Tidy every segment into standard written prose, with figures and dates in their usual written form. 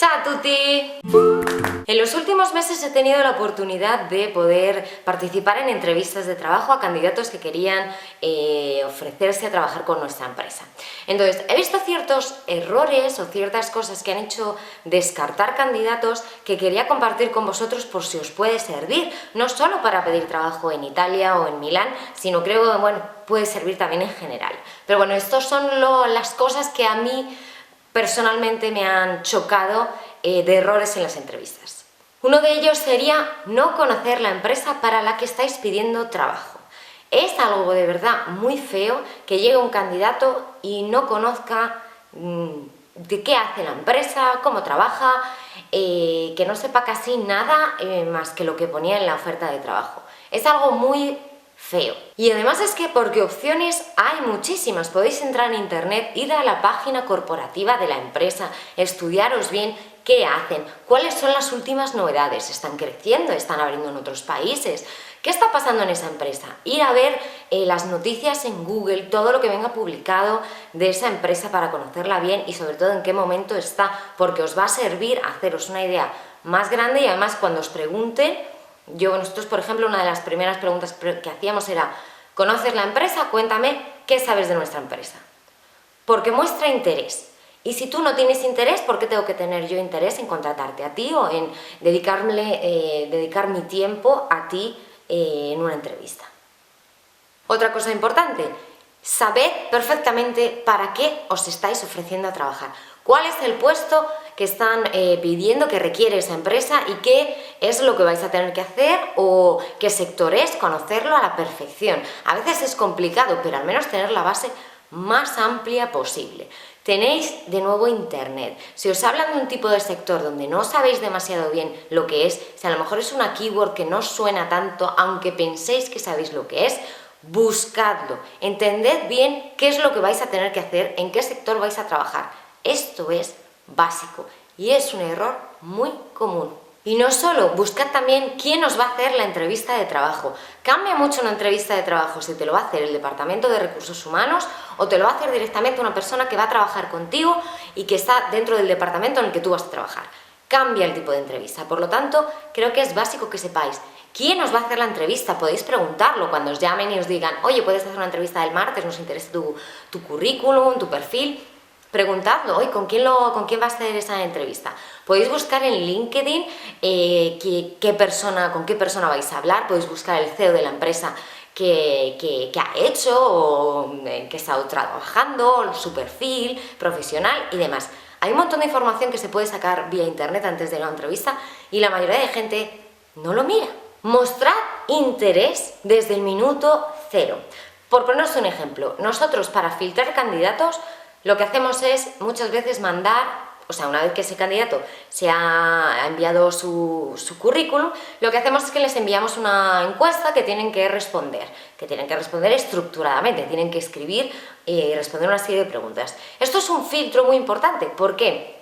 Ciao a tutti! En los últimos meses he tenido la oportunidad de poder participar en entrevistas de trabajo a candidatos que querían ofrecerse a trabajar con nuestra empresa. Entonces, he visto ciertos errores o ciertas cosas que han hecho descartar candidatos que quería compartir con vosotros por si os puede servir, no solo para pedir trabajo en Italia o en Milán, sino creo que puede servir también en general. Pero bueno, estas son las cosas que a mí personalmente me han chocado de errores en las entrevistas. Uno de ellos sería no conocer la empresa para la que estáis pidiendo trabajo. Es algo de verdad muy feo que llegue un candidato y no conozca de qué hace la empresa, cómo trabaja, que no sepa casi nada más que lo que ponía en la oferta de trabajo. Es algo muy feo. Y además es que porque opciones hay muchísimas. Podéis entrar en internet, ir a la página corporativa de la empresa, estudiaros bien qué hacen, cuáles son las últimas novedades, están creciendo, están abriendo en otros países, qué está pasando en esa empresa, ir a ver las noticias en Google, todo lo que venga publicado de esa empresa para conocerla bien y sobre todo en qué momento está, porque os va a servir a haceros una idea más grande y además cuando os pregunten, nosotros por ejemplo una de las primeras preguntas que hacíamos era ¿conoces la empresa? Cuéntame qué sabes de nuestra empresa, porque muestra interés. Y si tú no tienes interés, ¿por qué tengo que tener yo interés en contratarte a ti o en dedicar mi tiempo a ti en una entrevista? Otra cosa importante, sabed perfectamente para qué os estáis ofreciendo a trabajar. ¿Cuál es el puesto que están pidiendo, que requiere esa empresa y qué es lo que vais a tener que hacer o qué sector es? Conocerlo a la perfección. A veces es complicado, pero al menos tener la base más amplia posible. Tenéis de nuevo internet. Si os hablan de un tipo de sector donde no sabéis demasiado bien lo que es, si a lo mejor es una keyword que no os suena tanto, aunque penséis que sabéis lo que es, buscadlo. Entended bien qué es lo que vais a tener que hacer, en qué sector vais a trabajar. Esto es básico y es un error muy común. Y no solo, buscad también quién os va a hacer la entrevista de trabajo. Cambia mucho una entrevista de trabajo si te lo va a hacer el Departamento de Recursos Humanos o te lo va a hacer directamente una persona que va a trabajar contigo y que está dentro del departamento en el que tú vas a trabajar. Cambia el tipo de entrevista. Por lo tanto, creo que es básico que sepáis quién os va a hacer la entrevista. Podéis preguntarlo cuando os llamen y os digan oye, puedes hacer una entrevista el martes, nos interesa tu currículum, tu perfil. Preguntadlo, ¿con quién va a hacer esa entrevista? Podéis buscar en LinkedIn con qué persona vais a hablar, podéis buscar el CEO de la empresa que ha hecho o que ha estado trabajando, su perfil profesional y demás. Hay un montón de información que se puede sacar vía internet antes de la entrevista y la mayoría de gente no lo mira. Mostrad interés desde el minuto cero. Por poneros un ejemplo, nosotros para filtrar candidatos lo que hacemos es muchas veces una vez que ese candidato se ha enviado su currículum, lo que hacemos es que les enviamos una encuesta que tienen que responder estructuradamente, tienen que escribir y responder una serie de preguntas. Esto es un filtro muy importante, ¿por qué?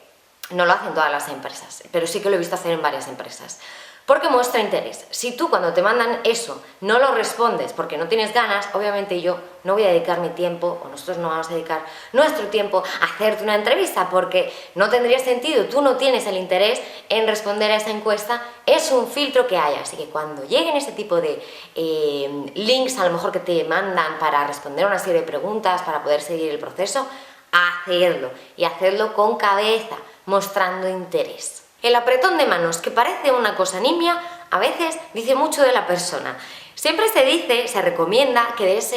No lo hacen todas las empresas, pero sí que lo he visto hacer en varias empresas. Porque muestra interés. Si tú cuando te mandan eso no lo respondes porque no tienes ganas, obviamente yo no voy a dedicar mi tiempo, o nosotros no vamos a dedicar nuestro tiempo a hacerte una entrevista porque no tendría sentido, tú no tienes el interés en responder a esa encuesta, es un filtro que hay. Así que cuando lleguen ese tipo de links a lo mejor que te mandan para responder a una serie de preguntas, para poder seguir el proceso, hacedlo y hacedlo con cabeza, mostrando interés. El apretón de manos, que parece una cosa nimia, a veces dice mucho de la persona. Siempre se recomienda que des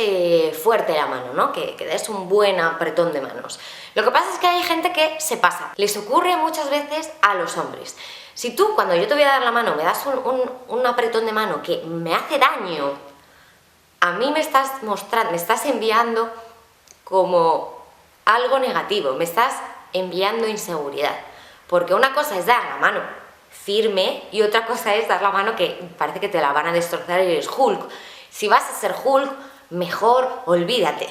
fuerte la mano, ¿no? Que des un buen apretón de manos. Lo que pasa es que hay gente que se pasa. Les ocurre muchas veces a los hombres. Si tú, cuando yo te voy a dar la mano, me das un apretón de mano que me hace daño, a mí me estás enviando como algo negativo, me estás enviando inseguridad. Porque una cosa es dar la mano firme y otra cosa es dar la mano que parece que te la van a destrozar y eres Hulk. Si vas a ser Hulk, mejor olvídate.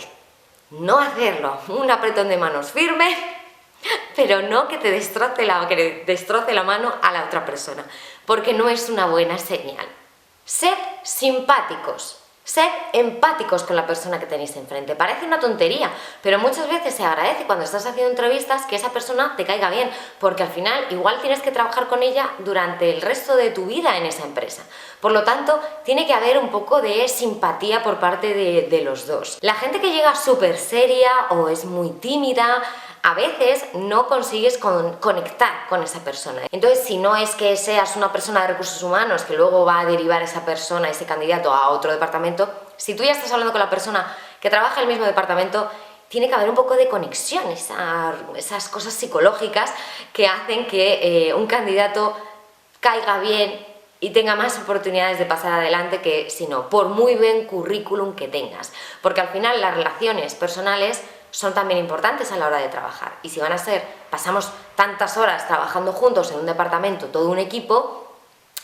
No hacerlo. Un apretón de manos firme, pero no que te destroce la mano a la otra persona. Porque no es una buena señal. Sed simpáticos. Sed empáticos con la persona que tenéis enfrente. Parece una tontería, pero muchas veces se agradece cuando estás haciendo entrevistas que esa persona te caiga bien, porque al final igual tienes que trabajar con ella durante el resto de tu vida en esa empresa. Por lo tanto, tiene que haber un poco de simpatía por parte de los dos. La gente que llega súper seria o es muy tímida, a veces no consigues conectar con esa persona. Entonces, si no es que seas una persona de recursos humanos que luego va a derivar esa persona, ese candidato a otro departamento, si tú ya estás hablando con la persona que trabaja en el mismo departamento, tiene que haber un poco de conexión, esas cosas psicológicas que hacen que un candidato caiga bien y tenga más oportunidades de pasar adelante que si no, por muy buen currículum que tengas. Porque al final las relaciones personales son también importantes a la hora de trabajar. Y si pasamos tantas horas trabajando juntos en un departamento, todo un equipo,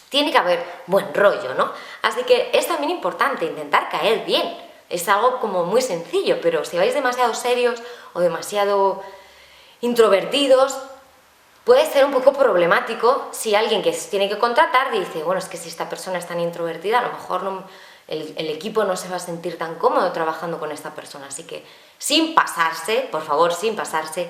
tiene que haber buen rollo, ¿no? Así que es también importante intentar caer bien. Es algo como muy sencillo, pero si vais demasiado serios o demasiado introvertidos, puede ser un poco problemático si alguien que se tiene que contratar dice, bueno, es que si esta persona es tan introvertida, a lo mejor el equipo no se va a sentir tan cómodo trabajando con esta persona. Así que, sin pasarse, por favor, sin pasarse,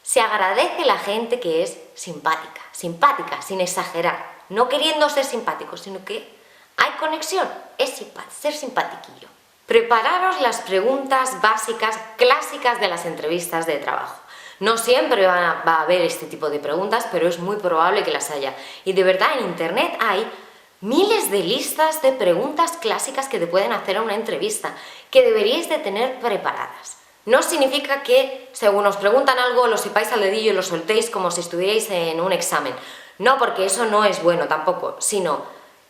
se agradece la gente que es simpática, sin exagerar, no queriendo ser simpático, sino que hay conexión, es ser simpatiquillo. Prepararos las preguntas básicas, clásicas de las entrevistas de trabajo. No siempre va a haber este tipo de preguntas, pero es muy probable que las haya. Y de verdad, en internet hay miles de listas de preguntas clásicas que te pueden hacer a una entrevista, que deberíais de tener preparadas. No significa que, según os preguntan algo, lo sepáis al dedillo y lo soltéis como si estuvierais en un examen. No, porque eso no es bueno tampoco, sino,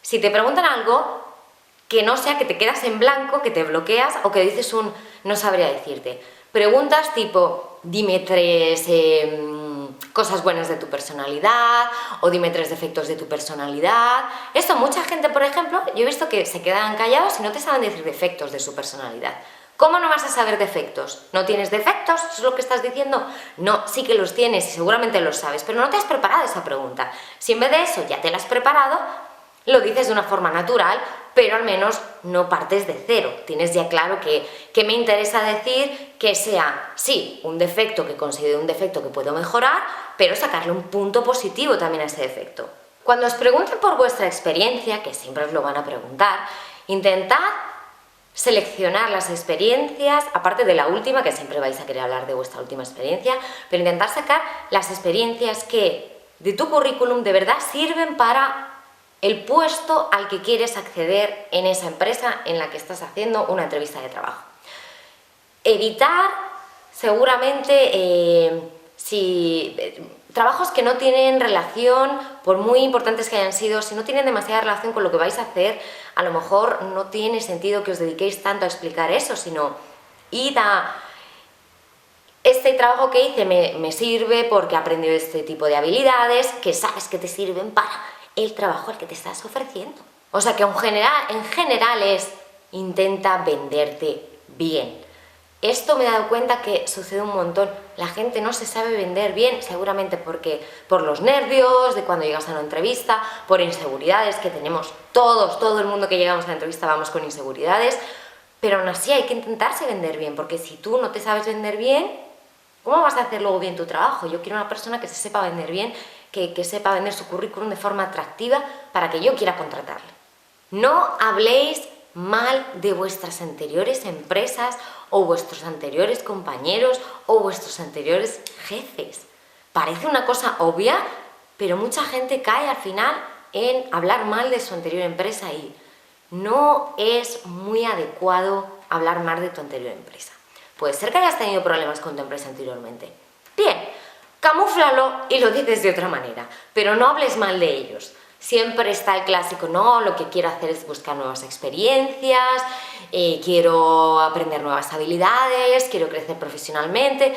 si te preguntan algo, que no sea que te quedas en blanco, que te bloqueas o que dices no sabría decirte. Preguntas tipo, dime 3 cosas buenas de tu personalidad, o dime 3 defectos de tu personalidad. Esto mucha gente, por ejemplo, yo he visto que se quedan callados y no te saben decir defectos de su personalidad. ¿Cómo no vas a saber defectos? ¿No tienes defectos? ¿Eso es lo que estás diciendo? No, sí que los tienes y seguramente los sabes, pero no te has preparado esa pregunta. Si en vez de eso ya te la has preparado, lo dices de una forma natural, pero al menos no partes de cero. Tienes ya claro que me interesa decir que sea, sí, un defecto, que considero un defecto que puedo mejorar, pero sacarle un punto positivo también a ese defecto. Cuando os pregunten por vuestra experiencia, que siempre os lo van a preguntar, intentad seleccionar las experiencias, aparte de la última, que siempre vais a querer hablar de vuestra última experiencia, pero intentar sacar las experiencias que de tu currículum de verdad sirven para el puesto al que quieres acceder en esa empresa en la que estás haciendo una entrevista de trabajo. Evitar seguramente trabajos que no tienen relación, por muy importantes que hayan sido, si no tienen demasiada relación con lo que vais a hacer, a lo mejor no tiene sentido que os dediquéis tanto a explicar eso, sino id a este trabajo que hice me sirve porque he aprendido este tipo de habilidades que sabes que te sirven para el trabajo al que te estás ofreciendo. O sea que en general intenta venderte bien. Esto me he dado cuenta que sucede un montón. La gente no se sabe vender bien, seguramente porque por los nervios de cuando llegas a una entrevista, por inseguridades que tenemos todo el mundo que llegamos a la entrevista vamos con inseguridades, pero aún así hay que intentarse vender bien, porque si tú no te sabes vender bien, ¿cómo vas a hacer luego bien tu trabajo? Yo quiero una persona que se sepa vender bien, que sepa vender su currículum de forma atractiva para que yo quiera contratarle. No habléis mal de vuestras anteriores empresas o vuestros anteriores compañeros o vuestros anteriores jefes. Parece una cosa obvia, pero mucha gente cae al final en hablar mal de su anterior empresa y no es muy adecuado hablar mal de tu anterior empresa. Puede ser que hayas tenido problemas con tu empresa anteriormente. Bien, camúflalo y lo dices de otra manera, pero no hables mal de ellos. Siempre está el clásico, no, lo que quiero hacer es buscar nuevas experiencias, quiero aprender nuevas habilidades, quiero crecer profesionalmente.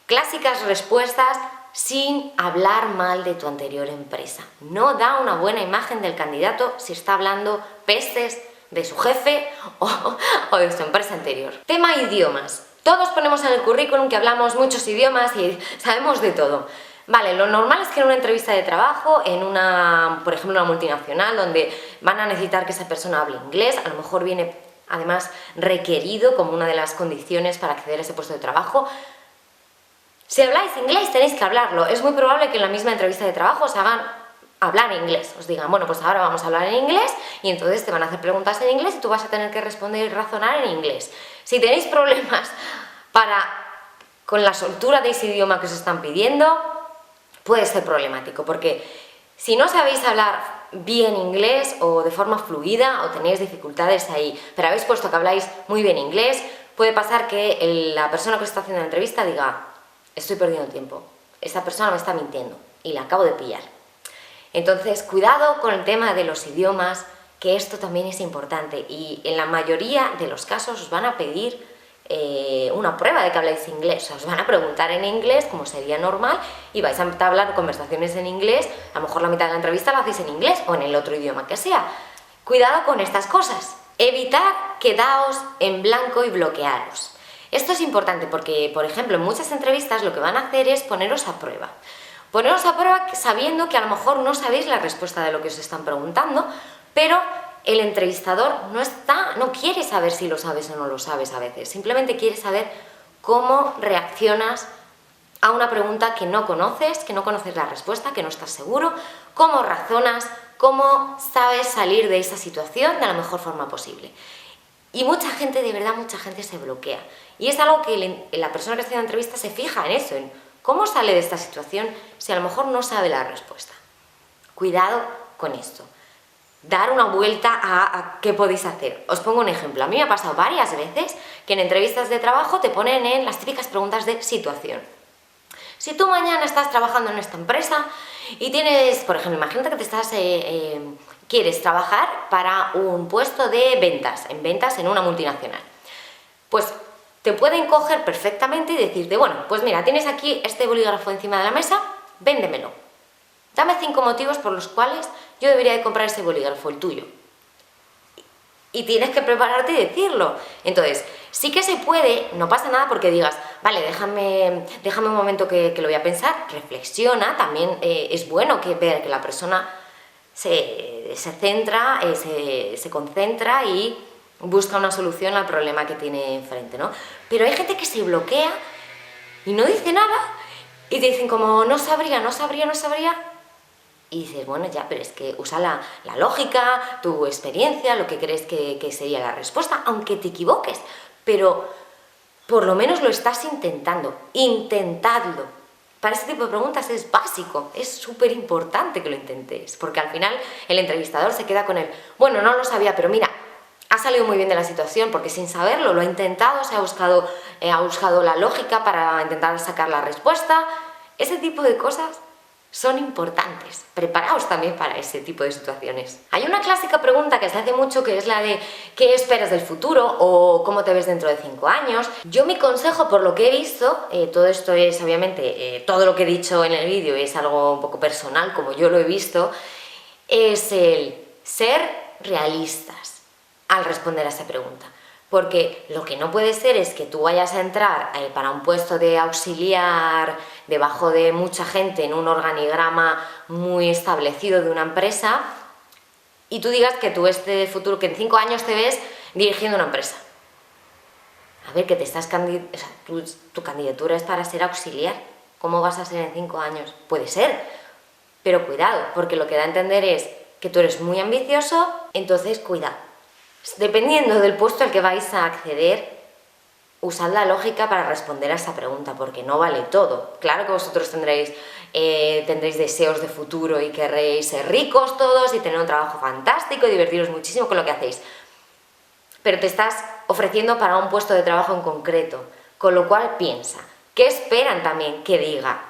Clásicas respuestas sin hablar mal de tu anterior empresa. No da una buena imagen del candidato si está hablando pestes de su jefe o de su empresa anterior. Tema idiomas. Todos ponemos en el currículum que hablamos muchos idiomas y sabemos de todo. Vale, lo normal es que en una entrevista de trabajo, por ejemplo, una multinacional, donde van a necesitar que esa persona hable inglés, a lo mejor viene además requerido como una de las condiciones para acceder a ese puesto de trabajo. Si habláis inglés tenéis que hablarlo. Es muy probable que en la misma entrevista de trabajo os hagan hablar inglés. Os digan, bueno, pues ahora vamos a hablar en inglés y entonces te van a hacer preguntas en inglés y tú vas a tener que responder y razonar en inglés. Si tenéis problemas con la soltura de ese idioma que os están pidiendo, puede ser problemático, porque si no sabéis hablar bien inglés o de forma fluida o tenéis dificultades ahí, pero habéis puesto que habláis muy bien inglés, puede pasar que la persona que os está haciendo la entrevista diga, estoy perdiendo tiempo, esta persona me está mintiendo y la acabo de pillar. Entonces, cuidado con el tema de los idiomas, que esto también es importante y en la mayoría de los casos os van a pedir una prueba de que habláis inglés, o sea, os van a preguntar en inglés como sería normal y vais a entablar conversaciones en inglés, a lo mejor la mitad de la entrevista la hacéis en inglés o en el otro idioma que sea. Cuidado con estas cosas, evitad quedaos en blanco y bloquearos. Esto es importante porque, por ejemplo, en muchas entrevistas lo que van a hacer es poneros a prueba. Poneros a prueba sabiendo que a lo mejor no sabéis la respuesta de lo que os están preguntando, pero el entrevistador no quiere saber si lo sabes o no lo sabes a veces, simplemente quiere saber cómo reaccionas a una pregunta que no conoces la respuesta, que no estás seguro, cómo razonas, cómo sabes salir de esa situación de la mejor forma posible. Y mucha gente, de verdad, mucha gente se bloquea. Y es algo que la persona que está haciendo la entrevista se fija en eso, en cómo sale de esta situación si a lo mejor no sabe la respuesta. Cuidado con esto. Dar una vuelta a qué podéis hacer. Os pongo un ejemplo. A mí me ha pasado varias veces que en entrevistas de trabajo te ponen en las típicas preguntas de situación. Si tú mañana estás trabajando en esta empresa y tienes, por ejemplo, imagínate que quieres trabajar para un puesto de ventas en una multinacional. Pues te pueden coger perfectamente y decirte, bueno, pues mira, tienes aquí este bolígrafo encima de la mesa, véndemelo. Dame 5 motivos por los cuales yo debería de comprar ese bolígrafo, el tuyo. Y tienes que prepararte y decirlo. Entonces, sí que se puede, no pasa nada porque digas, vale, déjame un momento que lo voy a pensar, reflexiona, también es bueno ver que la persona se centra, se concentra y busca una solución al problema que tiene enfrente, ¿no? Pero hay gente que se bloquea y no dice nada y te dicen como, no sabría. Y dices, bueno, ya, pero es que usa la lógica, tu experiencia, lo que crees que sería la respuesta, aunque te equivoques, pero por lo menos lo estás intentando, intentadlo. Para este tipo de preguntas es básico, es súper importante que lo intentes, porque al final el entrevistador se queda con el, bueno, no lo sabía, pero mira, ha salido muy bien de la situación, porque sin saberlo lo ha intentado, ha buscado la lógica para intentar sacar la respuesta. Ese tipo de cosas son importantes. Preparaos también para ese tipo de situaciones. Hay una clásica pregunta que se hace mucho que es la de ¿qué esperas del futuro? O ¿cómo te ves dentro de 5 años? Yo mi consejo, por lo que he visto, todo esto es obviamente, todo lo que he dicho en el vídeo es algo un poco personal, como yo lo he visto, es el ser realistas al responder a esa pregunta. Porque lo que no puede ser es que tú vayas a entrar para un puesto de auxiliar debajo de mucha gente en un organigrama muy establecido de una empresa y tú digas que tú de futuro, que en 5 años te ves dirigiendo una empresa. A ver, que tu candidatura es para ser auxiliar. ¿Cómo vas a ser en 5 años? Puede ser, pero cuidado, porque lo que da a entender es que tú eres muy ambicioso, entonces cuidado. Dependiendo del puesto al que vais a acceder, usad la lógica para responder a esa pregunta, porque no vale todo. Claro que vosotros tendréis deseos de futuro y querréis ser ricos todos y tener un trabajo fantástico y divertiros muchísimo con lo que hacéis. Pero te estás ofreciendo para un puesto de trabajo en concreto, con lo cual piensa, ¿qué esperan también que diga?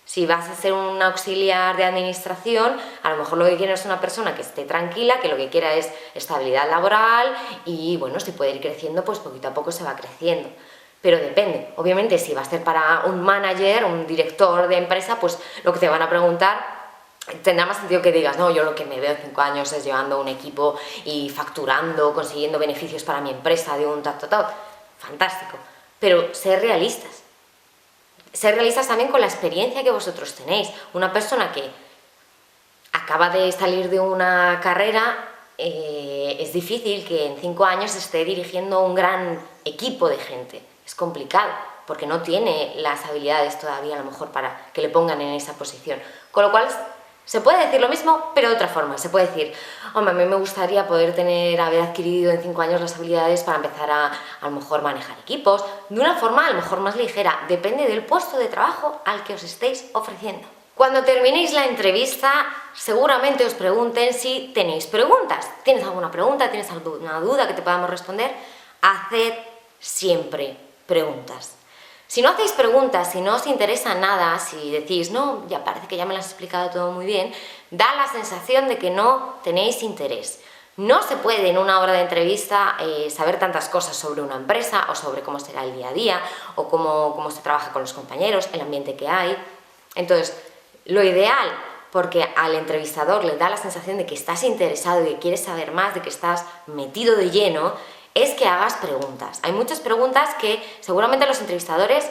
Si vas a ser un auxiliar de administración, a lo mejor lo que quieres es una persona que esté tranquila, que lo que quiera es estabilidad laboral y, bueno, si puede ir creciendo, pues poquito a poco se va creciendo. Pero depende. Obviamente, si va a ser para un manager, un director de empresa, pues lo que te van a preguntar tendrá más sentido que digas, no, yo lo que me veo en 5 años es llevando un equipo y facturando, consiguiendo beneficios para mi empresa de un fantástico. Pero ser realistas. Ser realistas también con la experiencia que vosotros tenéis. Una persona que acaba de salir de una carrera es difícil que en 5 años esté dirigiendo un gran equipo de gente. Es complicado, porque no tiene las habilidades todavía a lo mejor para que le pongan en esa posición. Con lo cual, se puede decir lo mismo, pero de otra forma. Se puede decir, hombre, a mí me gustaría poder haber adquirido en 5 años las habilidades para empezar a lo mejor manejar equipos, de una forma a lo mejor más ligera. Depende del puesto de trabajo al que os estéis ofreciendo. Cuando terminéis la entrevista, seguramente os pregunten si tenéis preguntas. ¿Tienes alguna pregunta? ¿Tienes alguna duda que te podamos responder? Haced siempre preguntas. Si no hacéis preguntas, si no os interesa nada, si decís, no, ya parece que ya me lo has explicado todo muy bien, da la sensación de que no tenéis interés. No se puede en una hora de entrevista saber tantas cosas sobre una empresa o sobre cómo será el día a día o cómo se trabaja con los compañeros, el ambiente que hay. Entonces, lo ideal, porque al entrevistador le da la sensación de que estás interesado y que quieres saber más, de que estás metido de lleno, es que hagas preguntas. Hay muchas preguntas que seguramente los entrevistadores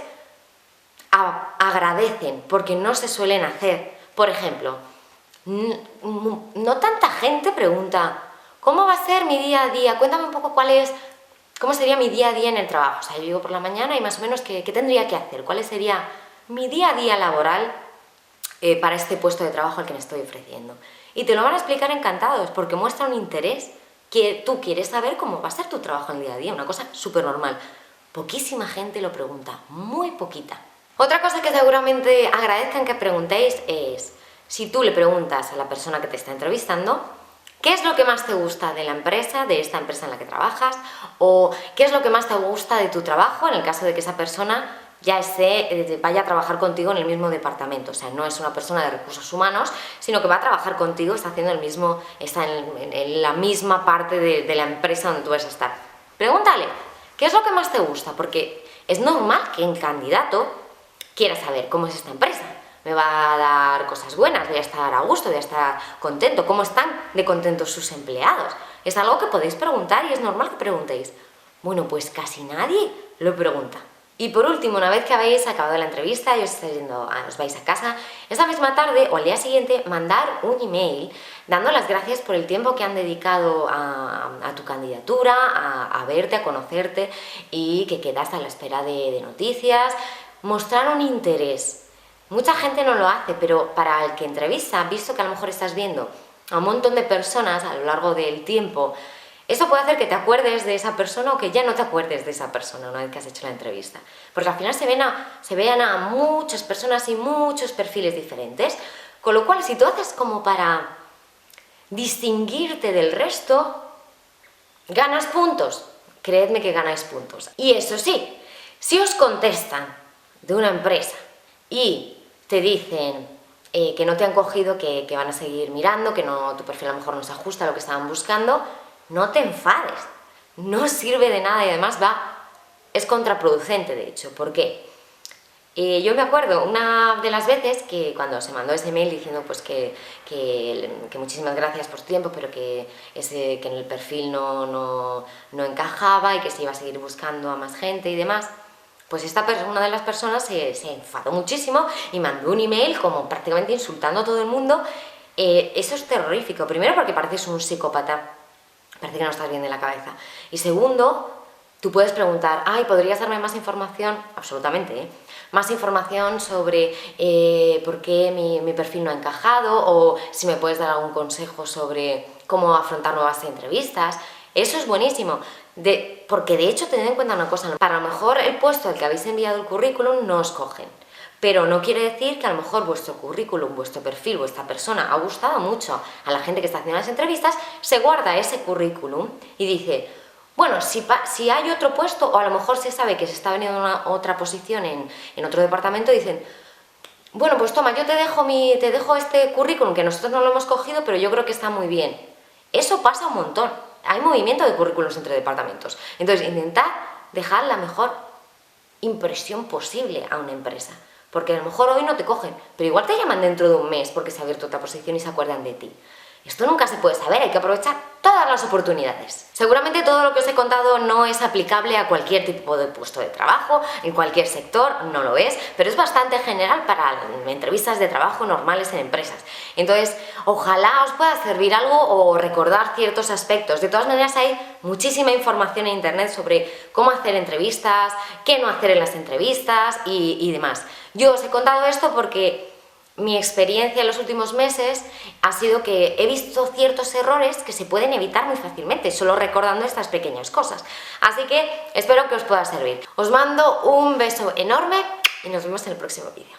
agradecen porque no se suelen hacer. Por ejemplo, no tanta gente pregunta, ¿cómo va a ser mi día a día? Cuéntame un poco cómo sería mi día a día en el trabajo. O sea, yo llego por la mañana y más o menos qué tendría que hacer, cuál sería mi día a día laboral para este puesto de trabajo al que me estoy ofreciendo. Y te lo van a explicar encantados porque muestra un interés que tú quieres saber cómo va a ser tu trabajo en el día a día, una cosa súper normal. Poquísima gente lo pregunta, muy poquita. Otra cosa que seguramente agradezcan que preguntéis es, si tú le preguntas a la persona que te está entrevistando, ¿qué es lo que más te gusta de la empresa, de esta empresa en la que trabajas? O ¿qué es lo que más te gusta de tu trabajo en el caso de que esa persona ya vaya a trabajar contigo en el mismo departamento? O sea, no es una persona de recursos humanos, sino que va a trabajar contigo, está en la misma parte de la empresa donde tú vas a estar. Pregúntale, ¿qué es lo que más te gusta? Porque es normal que un candidato quiera saber cómo es esta empresa. Me va a dar cosas buenas, voy a estar a gusto, voy a estar contento. ¿Cómo están de contentos sus empleados? Es algo que podéis preguntar y es normal que preguntéis. Bueno, pues casi nadie lo pregunta. Y por último, una vez que habéis acabado la entrevista y os vais a casa, esa misma tarde o al día siguiente mandar un email dando las gracias por el tiempo que han dedicado a tu candidatura, a verte, a conocerte y que quedas a la espera de noticias. Mostrar un interés. Mucha gente no lo hace, pero para el que entrevista, visto que a lo mejor estás viendo a un montón de personas a lo largo del tiempo, eso puede hacer que te acuerdes de esa persona o que ya no te acuerdes de esa persona una vez que has hecho la entrevista. Porque al final se vean a muchas personas y muchos perfiles diferentes, con lo cual si tú haces como para distinguirte del resto, ganas puntos. Creedme que ganáis puntos. Y eso sí, si os contestan de una empresa y te dicen que no te han cogido, que van a seguir mirando, que tu perfil a lo mejor no se ajusta a lo que estaban buscando, no te enfades, no sirve de nada y además es contraproducente de hecho. ¿Por qué? Yo me acuerdo una de las veces que cuando se mandó ese mail diciendo pues que muchísimas gracias por tu tiempo, pero que en el perfil no encajaba y que se iba a seguir buscando a más gente y demás, pues una de las personas se enfadó muchísimo y mandó un email como prácticamente insultando a todo el mundo. Eso es terrorífico, primero porque pareces un psicópata. Parece que no estás bien de la cabeza. Y segundo, tú puedes preguntar, ¿podrías darme más información? Absolutamente, ¿eh? Más información sobre por qué mi perfil no ha encajado o si me puedes dar algún consejo sobre cómo afrontar nuevas entrevistas. Eso es buenísimo, porque de hecho tened en cuenta una cosa, para lo mejor el puesto al que habéis enviado el currículum no os cogen. Pero no quiere decir que a lo mejor vuestro currículum, vuestro perfil, vuestra persona ha gustado mucho a la gente que está haciendo las entrevistas, se guarda ese currículum y dice, bueno, si hay otro puesto o a lo mejor se sabe que se está veniendo otra posición en otro departamento, dicen, bueno, pues toma, yo te dejo este currículum que nosotros no lo hemos cogido, pero yo creo que está muy bien. Eso pasa un montón. Hay movimiento de currículums entre departamentos. Entonces, intentad dejar la mejor impresión posible a una empresa. Porque a lo mejor hoy no te cogen, pero igual te llaman dentro de un mes porque se ha abierto otra posición y se acuerdan de ti. Esto nunca se puede saber, hay que aprovechar todas las oportunidades. Seguramente todo lo que os he contado no es aplicable a cualquier tipo de puesto de trabajo, en cualquier sector, no lo es, pero es bastante general para entrevistas de trabajo normales en empresas. Entonces, ojalá os pueda servir algo o recordar ciertos aspectos. De todas maneras, hay muchísima información en internet sobre cómo hacer entrevistas, qué no hacer en las entrevistas y demás. Yo os he contado esto porque mi experiencia en los últimos meses ha sido que he visto ciertos errores que se pueden evitar muy fácilmente, solo recordando estas pequeñas cosas. Así que espero que os pueda servir. Os mando un beso enorme y nos vemos en el próximo vídeo.